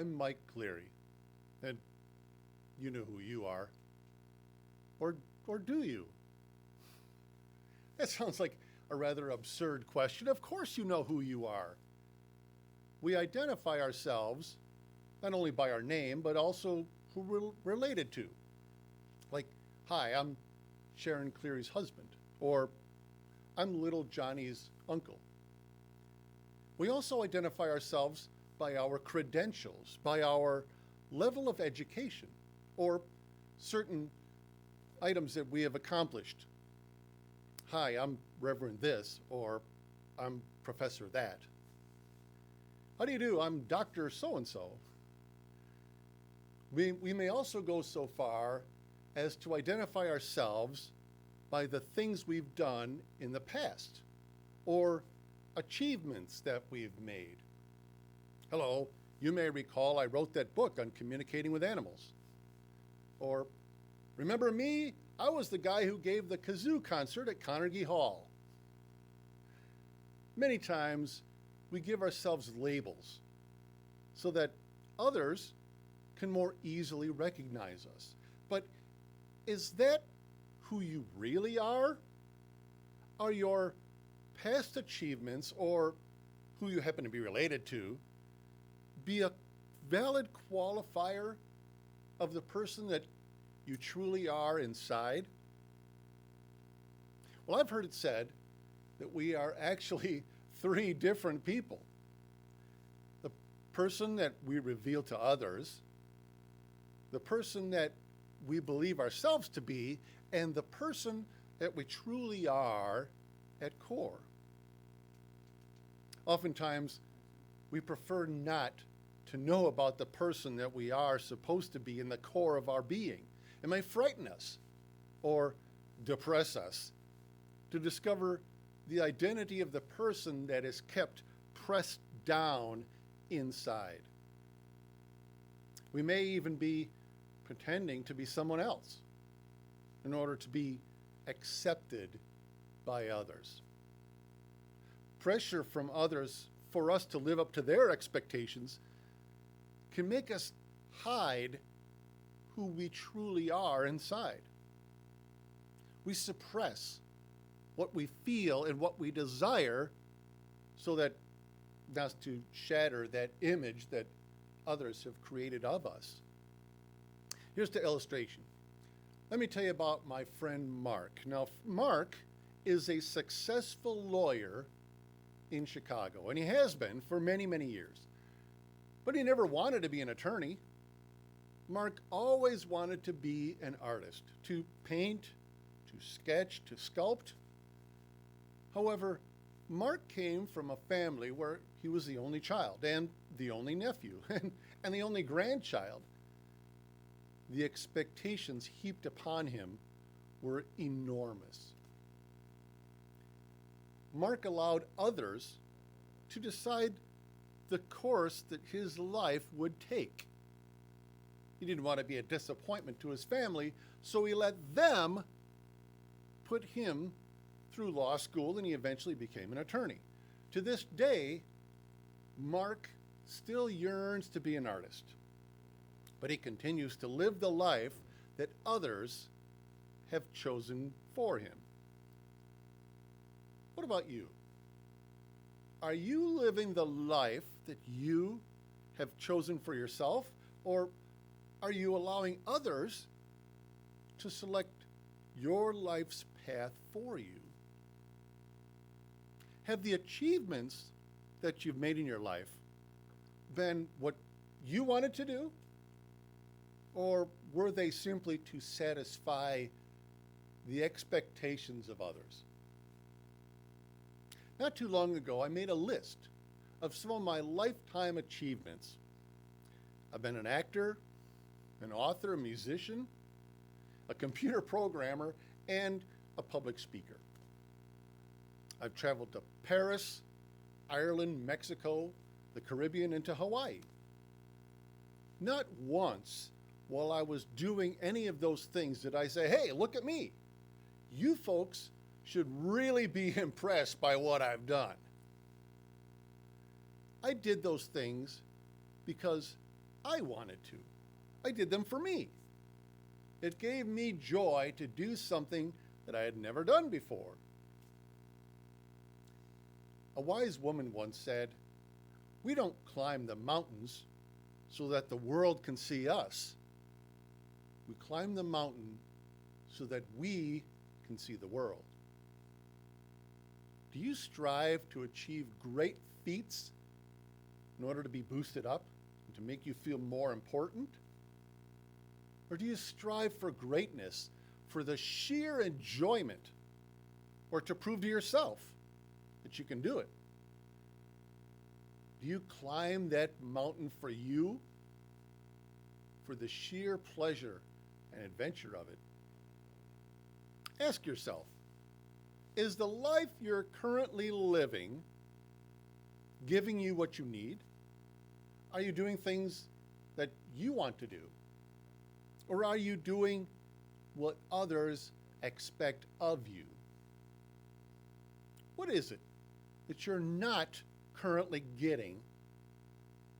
I'm Mike Cleary, and you know who you are. Or, or do you? That sounds like a rather absurd question. Of course you know who you are. We identify ourselves not only by our name, but also who we're related to. Like, hi, I'm Sharon Cleary's husband, or I'm little Johnny's uncle. We also identify ourselves by our credentials, by our level of education, or certain items that we have accomplished. Hi, I'm Reverend this, or I'm Professor that. How do you do? I'm Dr. So-and-so. We may also go so far as to identify ourselves by the things we've done in the past, or achievements that we've made. Hello, you may recall I wrote that book on communicating with animals. Or, remember me? I was the guy who gave the kazoo concert at Carnegie Hall. Many times, we give ourselves labels so that others can more easily recognize us. But is that who you really are? Are your past achievements, or who you happen to be related to, be a valid qualifier of the person that you truly are inside? Well, I've heard it said that we are actually three different people. The person that we reveal to others, the person that we believe ourselves to be, and the person that we truly are at core. Oftentimes, we prefer not to know about the person that we are supposed to be in the core of our being. It may frighten us or depress us to discover the identity of the person that is kept pressed down inside. We may even be pretending to be someone else in order to be accepted by others. Pressure from others for us to live up to their expectations can make us hide who we truly are inside. We suppress what we feel and what we desire so that not to shatter that image that others have created of us. Here's the illustration. Let me tell you about my friend Mark. Now, Mark is a successful lawyer in Chicago, and he has been for many, many years. But he never wanted to be an attorney. Mark always wanted to be an artist, to paint, to sketch, to sculpt. However, Mark came from a family where he was the only child and the only nephew and the only grandchild. The expectations heaped upon him were enormous. Mark allowed others to decide the course that his life would take. He didn't want to be a disappointment to his family, so he let them put him through law school, and he eventually became an attorney. To this day, Mark still yearns to be an artist, but he continues to live the life that others have chosen for him. What about you? Are you living the life that you have chosen for yourself, or are you allowing others to select your life's path for you? Have the achievements that you've made in your life been what you wanted to do, or were they simply to satisfy the expectations of others? Not too long ago, I made a list of some of my lifetime achievements. I've been an actor, an author, a musician, a computer programmer, and a public speaker. I've traveled to Paris, Ireland, Mexico, the Caribbean, and to Hawaii. Not once while I was doing any of those things did I say, hey, look at me. You folks should really be impressed by what I've done. I did those things because I wanted to. I did them for me. It gave me joy to do something that I had never done before. A wise woman once said, "We don't climb the mountains so that the world can see us. We climb the mountain so that we can see the world." Do you strive to achieve great feats in order to be boosted up and to make you feel more important? Or do you strive for greatness for the sheer enjoyment or to prove to yourself that you can do it? Do you climb that mountain for you, for the sheer pleasure and adventure of it? Ask yourself, is the life you're currently living giving you what you need? Are you doing things that you want to do? Or are you doing what others expect of you? What is it that you're not currently getting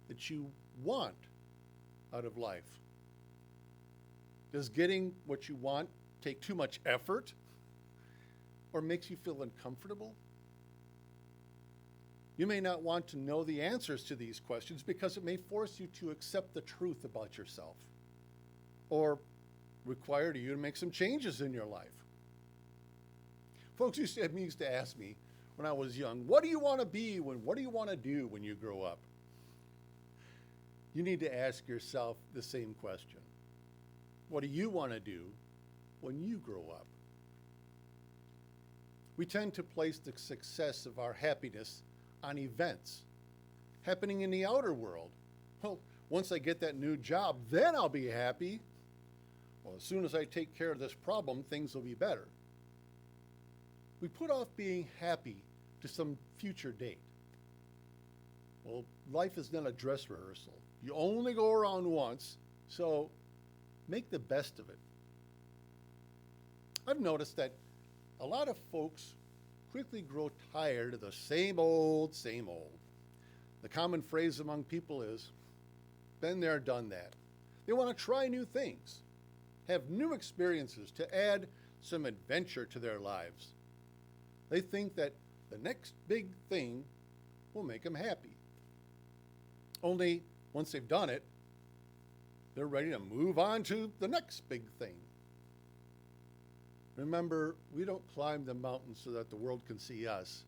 that you want out of life? Does getting what you want take too much effort or makes you feel uncomfortable? You may not want to know the answers to these questions because it may force you to accept the truth about yourself or require you to make some changes in your life. Folks used to ask me when I was young, what do you want to be what do you want to do when you grow up? You need to ask yourself the same question. What do you want to do when you grow up? We tend to place the success of our happiness on events happening in the outer world. Well, once I get that new job, then I'll be happy. Well, as soon as I take care of this problem, things will be better. We put off being happy to some future date. Well, life is not a dress rehearsal. You only go around once, so make the best of it. I've noticed that a lot of folks quickly grow tired of the same old, same old. The common phrase among people is, been there, done that. They want to try new things, have new experiences to add some adventure to their lives. They think that the next big thing will make them happy. Only once they've done it, they're ready to move on to the next big thing. Remember, we don't climb the mountain so that the world can see us.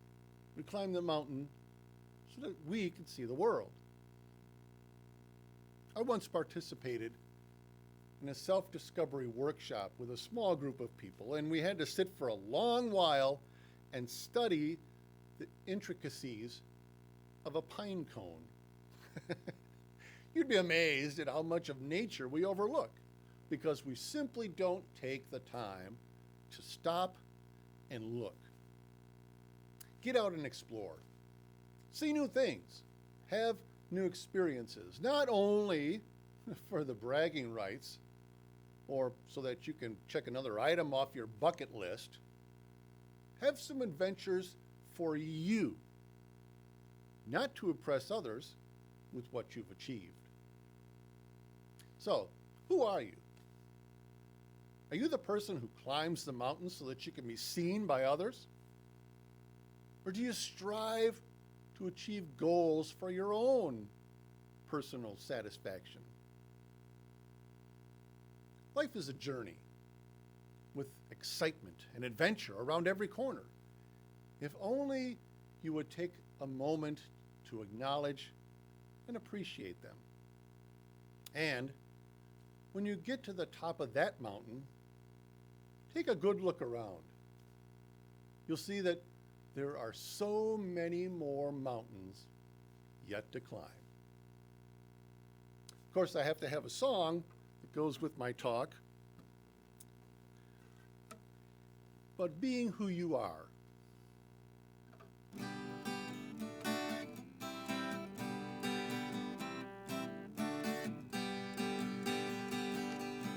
We climb the mountain so that we can see the world. I once participated in a self-discovery workshop with a small group of people, and we had to sit for a long while and study the intricacies of a pine cone. You'd be amazed at how much of nature we overlook because we simply don't take the time to stop and look. Get out and explore. See new things. Have new experiences, not only for the bragging rights or so that you can check another item off your bucket list. Have some adventures for you, not to impress others with what you've achieved. So, who are you? Are you the person who climbs the mountain so that you can be seen by others? Or do you strive to achieve goals for your own personal satisfaction? Life is a journey with excitement and adventure around every corner. If only you would take a moment to acknowledge and appreciate them. And when you get to the top of that mountain, take a good look around. You'll see that there are so many more mountains yet to climb. Of course, I have to have a song that goes with my talk. But being who you are.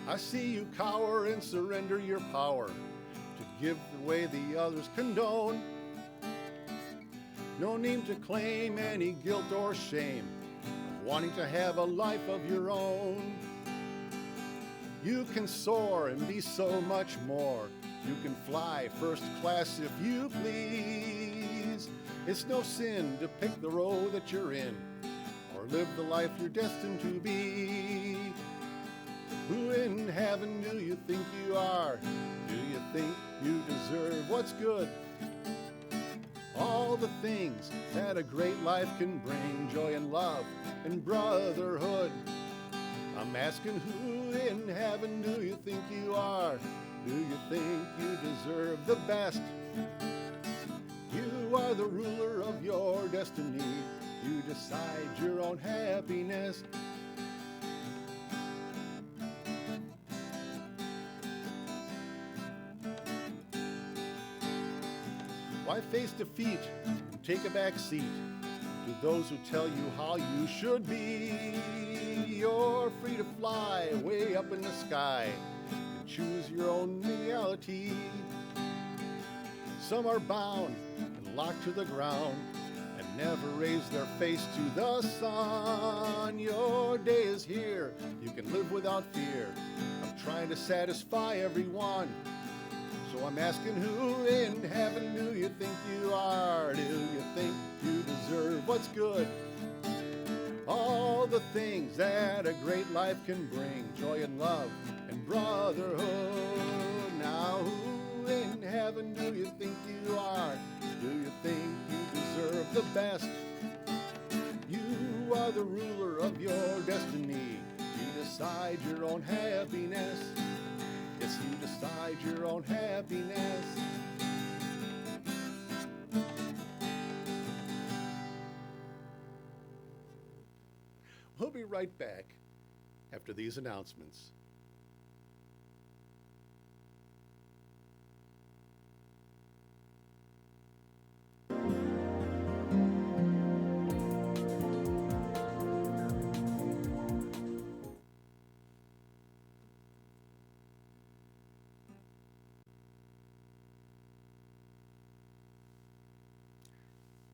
I see you cower and surrender your power to give the way the others condone. No need to claim any guilt or shame of wanting to have a life of your own. You can soar and be so much more. You can fly first class if you please. It's no sin to pick the road that you're in, or live the life you're destined to be. Who in heaven do you think you are? Do you think you deserve what's good? All the things that a great life can bring, joy and love and brotherhood. I'm asking, who in heaven do you think you are? Do you think you deserve the best? You are the ruler of your destiny. You decide your own happiness. Why face defeat and take a back seat to those who tell you how you should be? You're free to fly way up in the sky and choose your own reality. Some are bound and locked to the ground and never raise their face to the sun. Your day is here, you can live without fear. I'm trying to satisfy everyone. So I'm asking, who in heaven do you think you are? Do you think you deserve what's good? All the things that a great life can bring, joy and love and brotherhood. Now who in heaven do you think you are? Do you think you deserve the best? You are the ruler of your destiny. You decide your own happiness. Yes, you decide your own happiness. We'll be right back after these announcements.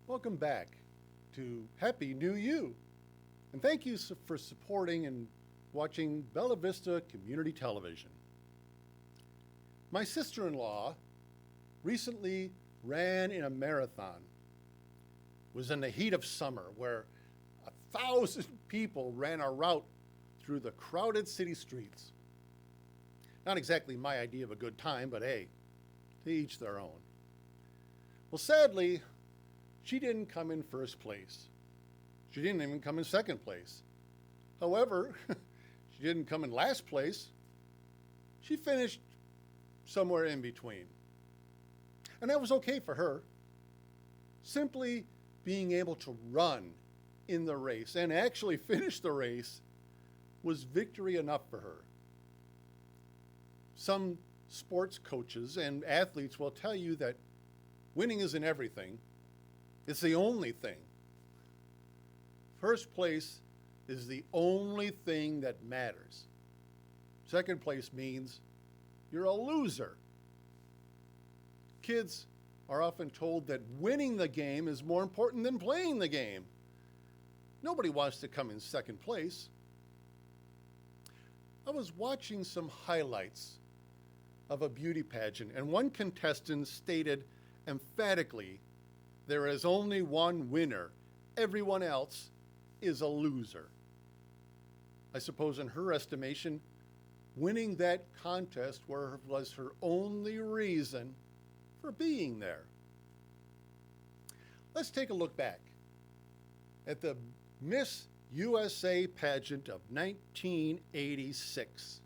Welcome back to Happy New You. And thank you for supporting and watching Bella Vista Community Television. My sister-in-law recently ran in a marathon. It was in the heat of summer where 1,000 people ran a route through the crowded city streets. Not exactly my idea of a good time, but hey, to each their own. Well, sadly, she didn't come in first place. She didn't even come in second place. However, she didn't come in last place. She finished somewhere in between. And that was okay for her. Simply being able to run in the race and actually finish the race was victory enough for her. Some sports coaches and athletes will tell you that winning isn't everything. It's the only thing. First place is the only thing that matters. Second place means you're a loser. Kids are often told that winning the game is more important than playing the game. Nobody wants to come in second place. I was watching some highlights of a beauty pageant, and one contestant stated emphatically, "There is only one winner. Everyone else is a loser." I suppose in her estimation, winning that contest was her only reason for being there. Let's take a look back at the Miss USA pageant of 1986.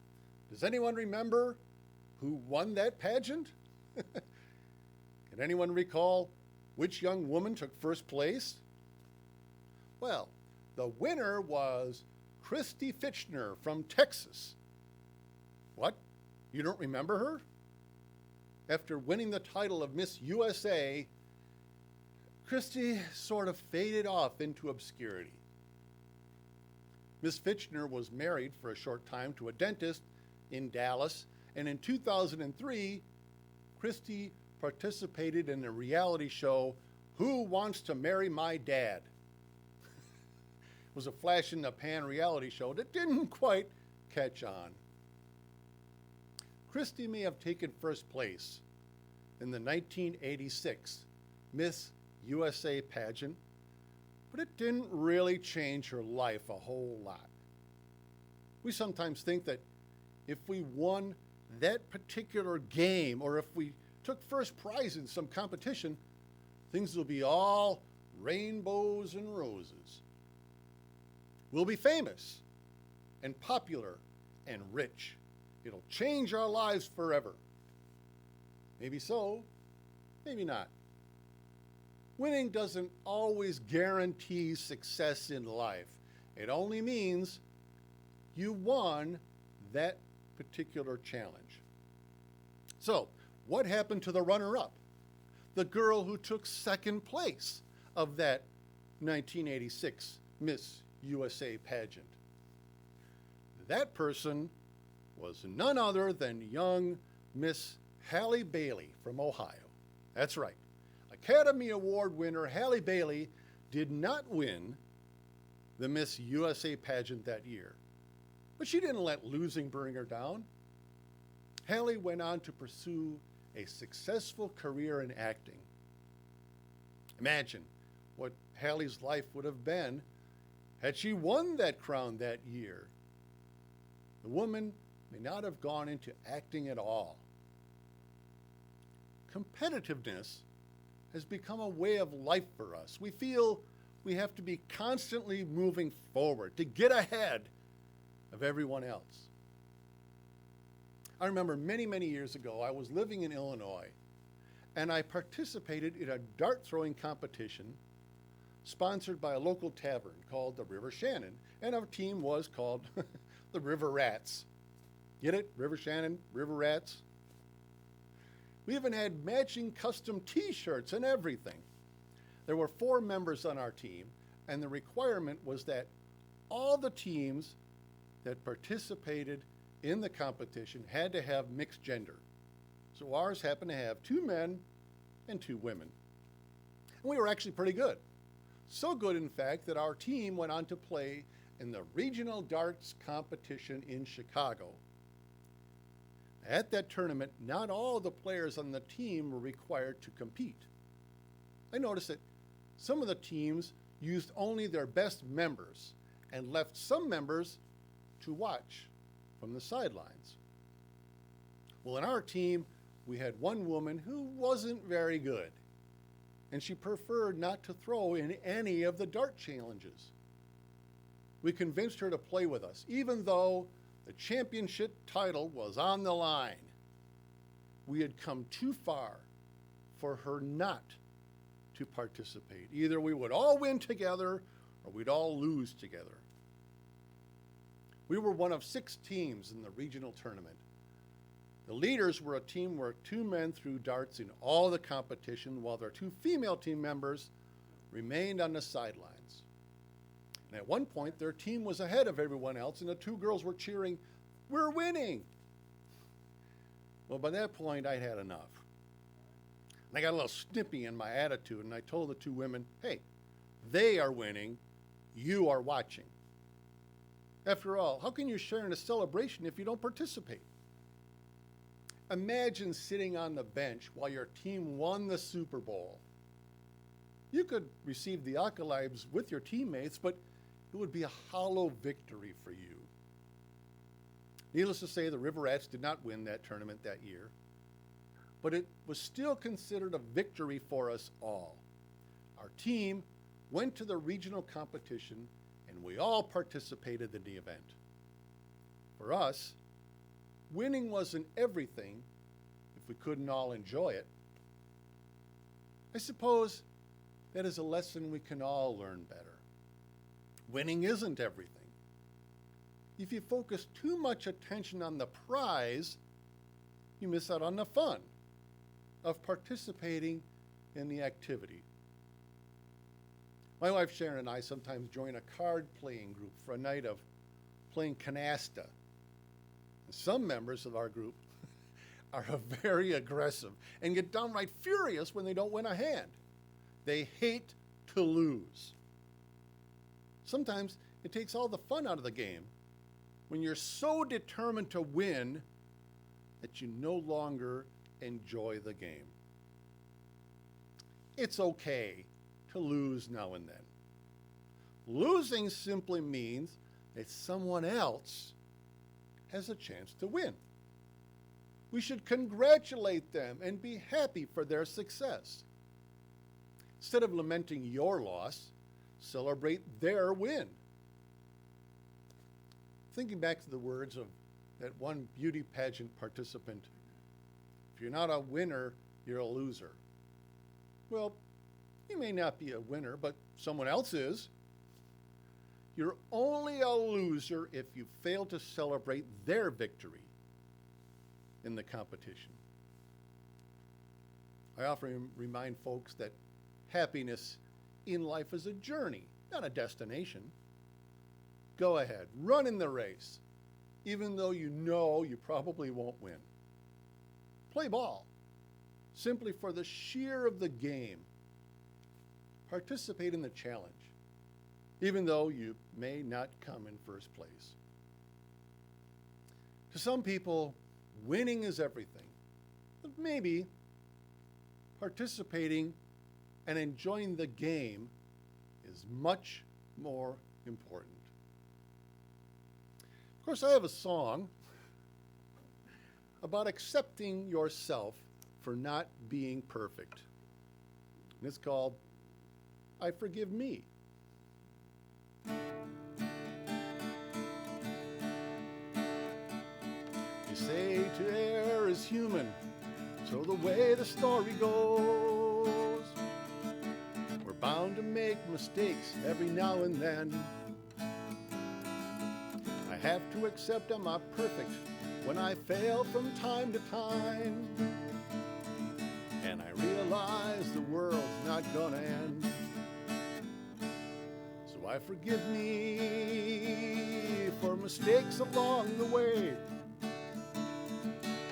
Does anyone remember who won that pageant? Can anyone recall which young woman took first place? Well, the winner was Christy Fitchner from Texas. What? You don't remember her? After winning the title of Miss USA, Christy sort of faded off into obscurity. Miss Fitchner was married for a short time to a dentist in Dallas, and in 2003, Christy participated in the reality show, Who Wants to Marry My Dad? was a flash in the pan reality show that didn't quite catch on. Christy may have taken first place in the 1986 Miss USA pageant, but it didn't really change her life a whole lot. We sometimes think that if we won that particular game or if we took first prize in some competition, things will be all rainbows and roses. We'll be famous and popular and rich. It'll change our lives forever. Maybe so, maybe not. Winning doesn't always guarantee success in life. It only means you won that particular challenge. So, what happened to the runner-up? The girl who took second place of that 1986 Miss USA pageant. That person was none other than young Miss Halle Bailey from Ohio. That's right. Academy Award winner Halle Bailey did not win the Miss USA pageant that year. But she didn't let losing bring her down. Halle went on to pursue a successful career in acting. Imagine what Halle's life would have been had she won that crown that year. The woman may not have gone into acting at all. Competitiveness has become a way of life for us. We feel we have to be constantly moving forward to get ahead of everyone else. I remember many, many years ago, I was living in Illinois, and I participated in a dart throwing competition sponsored by a local tavern called the River Shannon, and our team was called the River Rats. Get it? River Shannon, River Rats. We even had matching custom t-shirts and everything. There were 4 members on our team, and the requirement was that all the teams that participated in the competition had to have mixed gender. So ours happened to have 2 men and 2 women. And we were actually pretty good. So good, in fact, that our team went on to play in the regional darts competition in Chicago. At that tournament, not all the players on the team were required to compete. I noticed that some of the teams used only their best members and left some members to watch from the sidelines. Well, in our team, we had one woman who wasn't very good, and she preferred not to throw in any of the dart challenges. We convinced her to play with us, even though the championship title was on the line. We had come too far for her not to participate. Either we would all win together or we'd all lose together. We were one of 6 teams in the regional tournament. The leaders were a team where 2 men threw darts in all the competition, while their 2 female team members remained on the sidelines. And at one point, their team was ahead of everyone else, and the 2 girls were cheering, "We're winning!" Well, by that point, I'd had enough. And I got a little snippy in my attitude, and I told the 2 women, "Hey, they are winning, you are watching. After all, how can you share in a celebration if you don't participate?" Imagine sitting on the bench while your team won the Super Bowl. You could receive the accolades with your teammates, but it would be a hollow victory for you. Needless to say, the River Rats did not win that tournament that year, but it was still considered a victory for us all. Our team went to the regional competition, and we all participated in the event. For us, winning wasn't everything if we couldn't all enjoy it. I suppose that is a lesson we can all learn better. Winning isn't everything. If you focus too much attention on the prize, you miss out on the fun of participating in the activity. My wife Sharon and I sometimes join a card playing group for a night of playing canasta. Some members of our group are very aggressive and get downright furious when they don't win a hand. They hate to lose. Sometimes It takes all the fun out of the game when you're so determined to win that you no longer enjoy the game. It's okay to lose now and then. Losing simply means that someone else has a chance to win. We should congratulate them and be happy for their success. Instead of lamenting your loss, celebrate their win. Thinking back to the words of that one beauty pageant participant, if you're not a winner, you're a loser. Well, you may not be a winner, but someone else is. You're only a loser if you fail to celebrate their victory in the competition. I often remind folks that happiness in life is a journey, not a destination. Go ahead, run in the race, even though you know you probably won't win. Play ball, simply for the sheer of the game. Participate in the challenge, even though you may not come in first place. To some people, winning is everything, but maybe participating and enjoying the game is much more important. Of course, I have a song about accepting yourself for not being perfect. And it's called I Forgive Me. You say to err is human, so the way the story goes, we're bound to make mistakes every now and then. I have to accept I'm not perfect when I fail from time to time, and I realize the world's not gonna end. So I forgive me for mistakes along the way,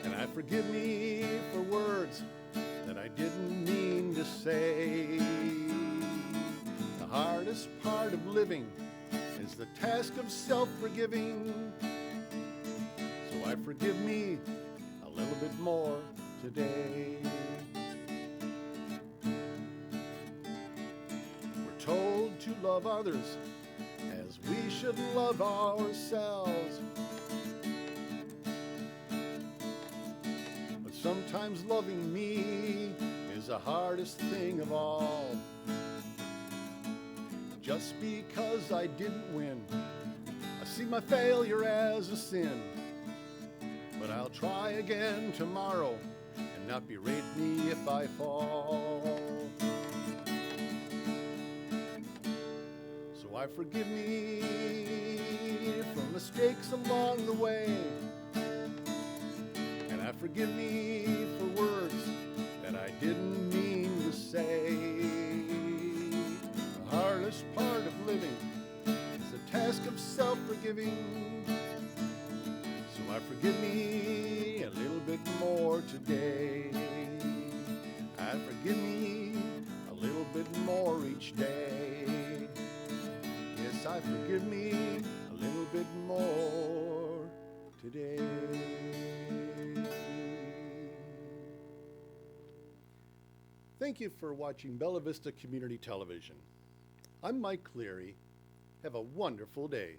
and I forgive me for words that I didn't mean to say. The hardest part of living is the task of self-forgiving. So I forgive me a little bit more today. We're told to love others as we should love ourselves. But sometimes loving me is the hardest thing of all. Just because I didn't win, I see my failure as a sin. But I'll try again tomorrow and not berate me if I fall. So I forgive me for mistakes along the way, and I forgive me for words that I didn't mean to say. The hardest part of living is the task of self-forgiving. So I forgive me a little bit more today. I forgive me a little bit more each day. Yes, I forgive me a little bit more today. Thank you for watching Bella Vista Community Television. I'm Mike Cleary. Have a wonderful day.